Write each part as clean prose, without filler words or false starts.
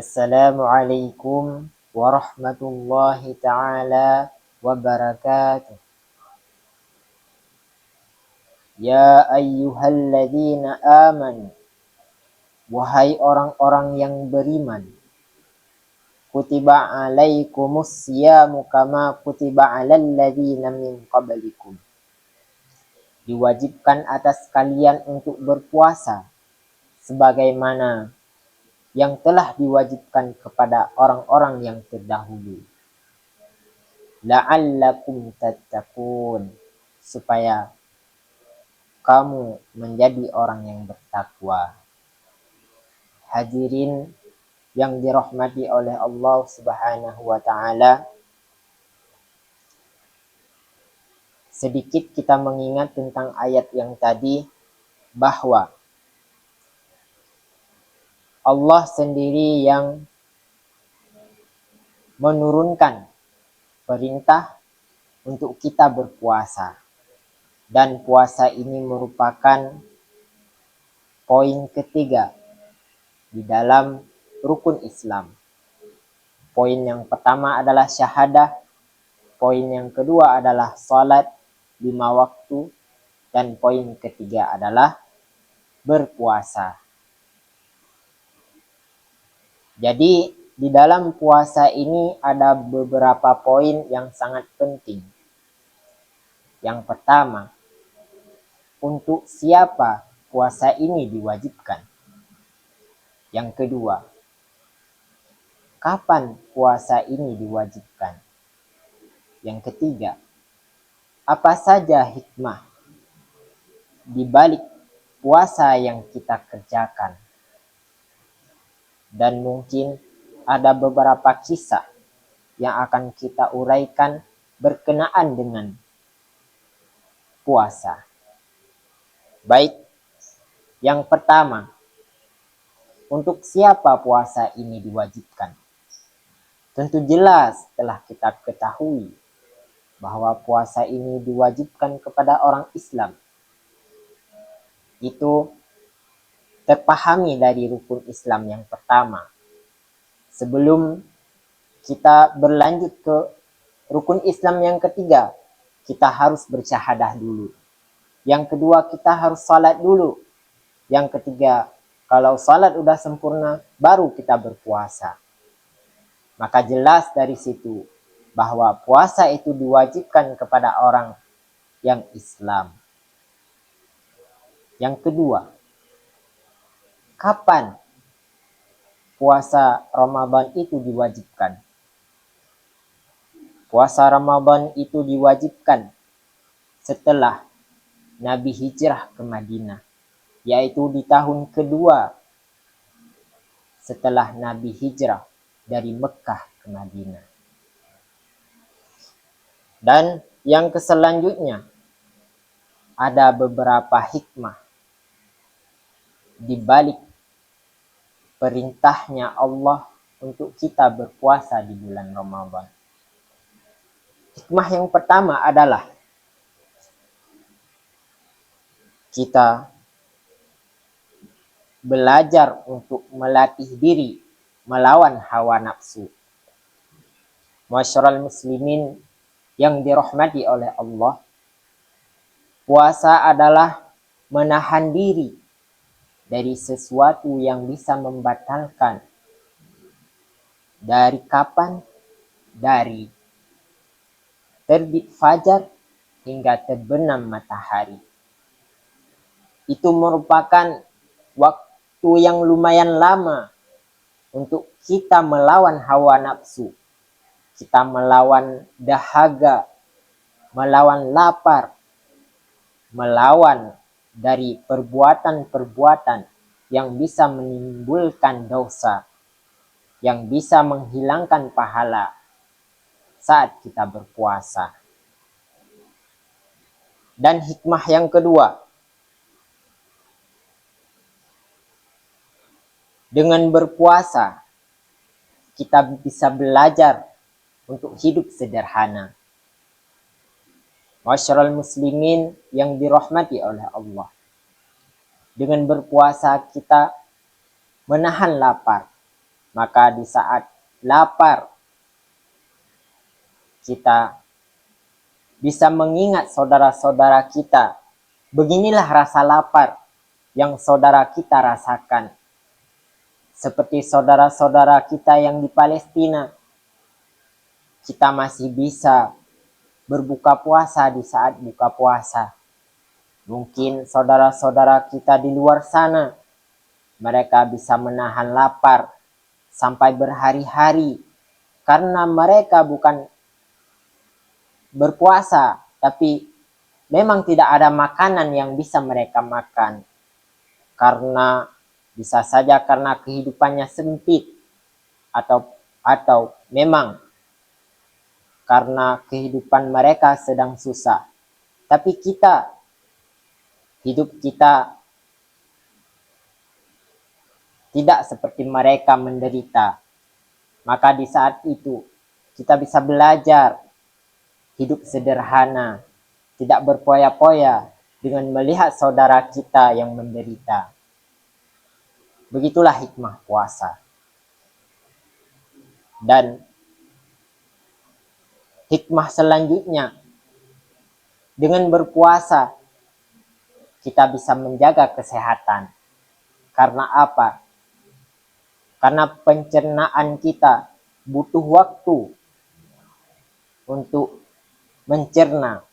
Assalamualaikum warahmatullahi ta'ala wabarakatuh. Ya ayyuhalladzina amanu, wahai orang-orang yang beriman, kutiba alaikumus siyamu kama kutiba alal ladzina min qablikum. Diwajibkan atas kalian untuk berpuasa sebagaimana yang telah diwajibkan kepada orang-orang yang terdahulu. La'allakum tattaqun, supaya kamu menjadi orang yang bertakwa. Hadirin yang dirahmati oleh Allah Subhanahu wa taala, sedikit kita mengingat tentang ayat yang tadi, bahwa Allah sendiri yang menurunkan perintah untuk kita berpuasa. Dan puasa ini merupakan poin ketiga di dalam rukun Islam. Poin yang pertama adalah syahadah, poin yang kedua adalah salat 5 waktu, dan poin ketiga adalah berpuasa. Jadi di dalam puasa ini ada beberapa poin yang sangat penting. Yang pertama, untuk siapa puasa ini diwajibkan? Yang kedua, kapan puasa ini diwajibkan? Yang ketiga, apa saja hikmah di balik puasa yang kita kerjakan? Dan mungkin ada beberapa kisah yang akan kita uraikan berkenaan dengan puasa. Baik, yang pertama, untuk siapa puasa ini diwajibkan? Tentu jelas telah kita ketahui bahwa puasa ini diwajibkan kepada orang Islam. Itu terpahami dari rukun Islam yang pertama. Sebelum kita berlanjut ke rukun Islam yang ketiga, kita harus bersyahadah dulu. Yang kedua, kita harus salat dulu. Yang ketiga, kalau salat udah sempurna, baru kita berpuasa. Maka jelas dari situ bahwa puasa itu diwajibkan kepada orang yang Islam. Yang kedua, kapan puasa Ramadan itu diwajibkan? Puasa Ramadan itu diwajibkan setelah Nabi hijrah ke Madinah, yaitu di tahun kedua setelah Nabi hijrah dari Mekah ke Madinah. Dan yang selanjutnya, ada beberapa hikmah di balik perintahnya Allah untuk kita berpuasa di bulan Ramadan. Hikmah yang pertama adalah kita belajar untuk melatih diri melawan hawa nafsu. Masyarul muslimin yang dirahmati oleh Allah, puasa adalah menahan diri dari sesuatu yang bisa membatalkan. Dari kapan? Dari terbit fajar hingga terbenam matahari. Itu merupakan waktu yang lumayan lama untuk kita melawan hawa nafsu. Kita melawan dahaga, melawan lapar, melawan dari perbuatan-perbuatan yang bisa menimbulkan dosa, yang bisa menghilangkan pahala saat kita berpuasa. Dan hikmah yang kedua, dengan berpuasa kita bisa belajar untuk hidup sederhana. Masyarul muslimin yang dirahmati oleh Allah, dengan berpuasa kita menahan lapar, Maka di saat lapar, kita bisa mengingat saudara-saudara kita. Beginilah rasa lapar yang saudara kita rasakan. Seperti saudara-saudara kita yang di Palestina, kita masih bisa berbuka puasa di saat buka puasa. Mungkin saudara-saudara kita di luar sana, mereka bisa menahan lapar sampai berhari-hari karena mereka bukan berpuasa, tapi memang tidak ada makanan yang bisa mereka makan. Karena bisa saja karena kehidupannya sempit, atau memang karena kehidupan mereka sedang susah. Tapi hidup kita tidak seperti mereka menderita. Maka di saat itu kita bisa belajar hidup sederhana, tidak berpoya-poya dengan melihat saudara kita yang menderita. Begitulah hikmah puasa. Dan hikmah selanjutnya, dengan berpuasa kita bisa menjaga kesehatan. Karena apa? Karena pencernaan kita butuh waktu untuk mencerna.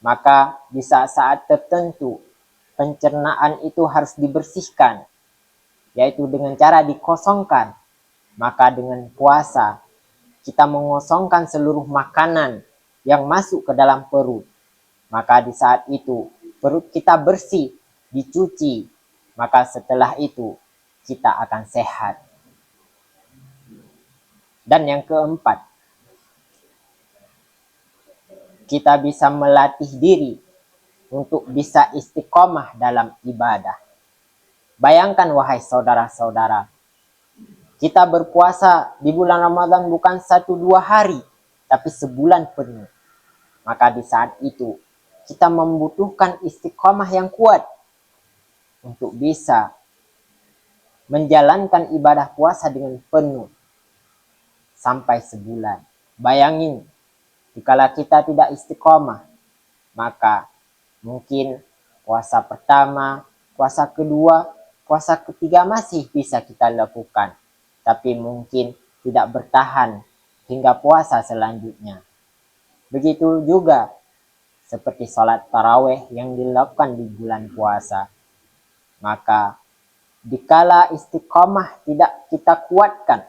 Maka di saat-saat tertentu pencernaan itu harus dibersihkan, yaitu dengan cara dikosongkan. Maka dengan puasa kita mengosongkan seluruh makanan yang masuk ke dalam perut. Maka di saat itu perut kita bersih, dicuci. Maka setelah itu kita akan sehat. Dan yang keempat, kita bisa melatih diri untuk bisa istiqomah dalam ibadah. Bayangkan wahai saudara-saudara, kita berpuasa di bulan Ramadan bukan 1-2 hari, tapi sebulan penuh. Maka di saat itu kita membutuhkan istiqomah yang kuat untuk bisa menjalankan ibadah puasa dengan penuh sampai sebulan. Bayangin, jika kita tidak istiqomah, maka mungkin puasa pertama, puasa kedua, puasa ketiga masih bisa kita lakukan, tapi mungkin tidak bertahan hingga puasa selanjutnya. Begitu juga seperti sholat tarawih yang dilakukan di bulan puasa. Maka dikala istiqomah tidak kita kuatkan,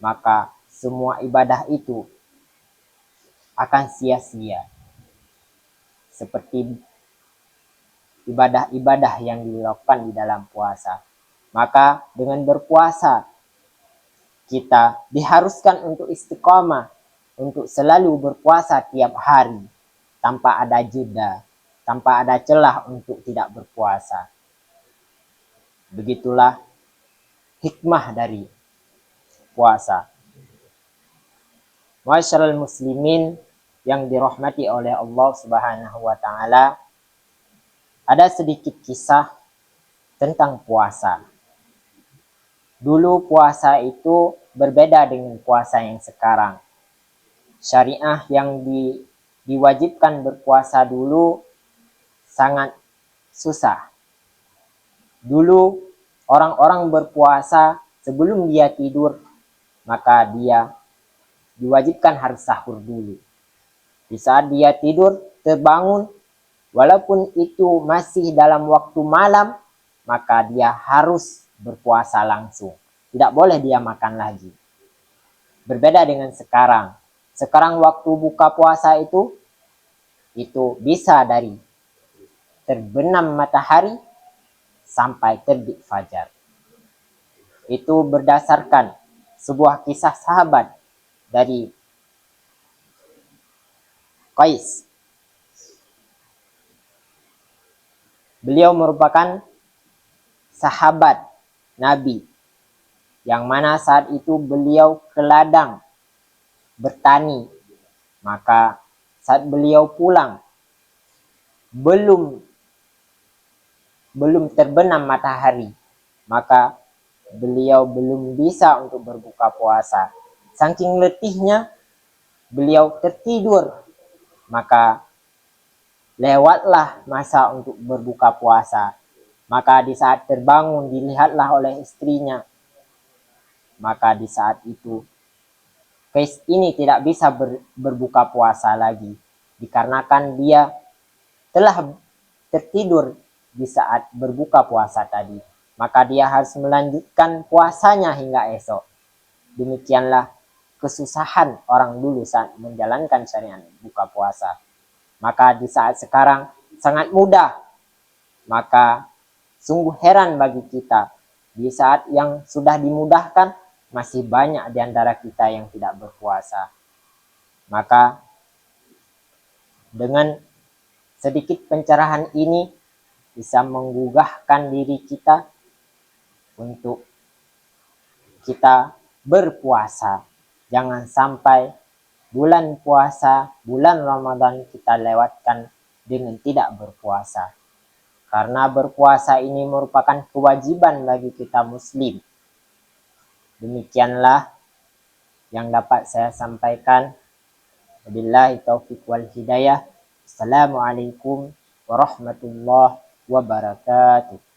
maka semua ibadah itu akan sia-sia. Seperti ibadah-ibadah yang dilakukan di dalam puasa. Maka dengan berpuasa kita diharuskan untuk istiqomah, untuk selalu berpuasa tiap hari tanpa ada jeda, tanpa ada celah untuk tidak berpuasa. Begitulah hikmah dari puasa. Ma'asyiral muslimin yang dirahmati oleh Allah Subhanahu wa taala, ada sedikit kisah tentang puasa. Dulu puasa itu berbeda dengan puasa yang sekarang. Syariah yang diwajibkan berpuasa dulu sangat susah. Dulu orang-orang berpuasa sebelum dia tidur, maka dia diwajibkan harus sahur dulu. Di saat dia tidur, terbangun, walaupun itu masih dalam waktu malam, maka dia harus berpuasa langsung. Tidak boleh dia makan lagi. Berbeda dengan sekarang. Sekarang waktu buka puasa itu bisa dari terbenam matahari sampai terbit fajar. Itu berdasarkan sebuah kisah sahabat dari Qais. Beliau merupakan sahabat Nabi, yang mana saat itu beliau ke ladang bertani. Maka saat beliau pulang, belum terbenam matahari, maka beliau belum bisa untuk berbuka puasa. Saking letihnya beliau tertidur, maka lewatlah masa untuk berbuka puasa. Maka di saat terbangun dilihatlah oleh istrinya. Maka di saat itu Kais ini tidak bisa berbuka puasa lagi, dikarenakan dia telah tertidur di saat berbuka puasa tadi. Maka dia harus melanjutkan puasanya hingga esok. Demikianlah kesusahan orang dulu saat menjalankan syariat buka puasa. Maka di saat sekarang sangat mudah. Maka sungguh heran bagi kita, di saat yang sudah dimudahkan masih banyak di antara kita yang tidak berpuasa. Maka dengan sedikit pencerahan ini bisa menggugahkan diri kita untuk kita berpuasa. Jangan sampai bulan puasa, bulan Ramadan kita lewatkan dengan tidak berpuasa. Karena berpuasa ini merupakan kewajiban bagi kita muslim. Demikianlah yang dapat saya sampaikan. Wabillahi taufiq wal hidayah. Assalamualaikum warahmatullahi wabarakatuh.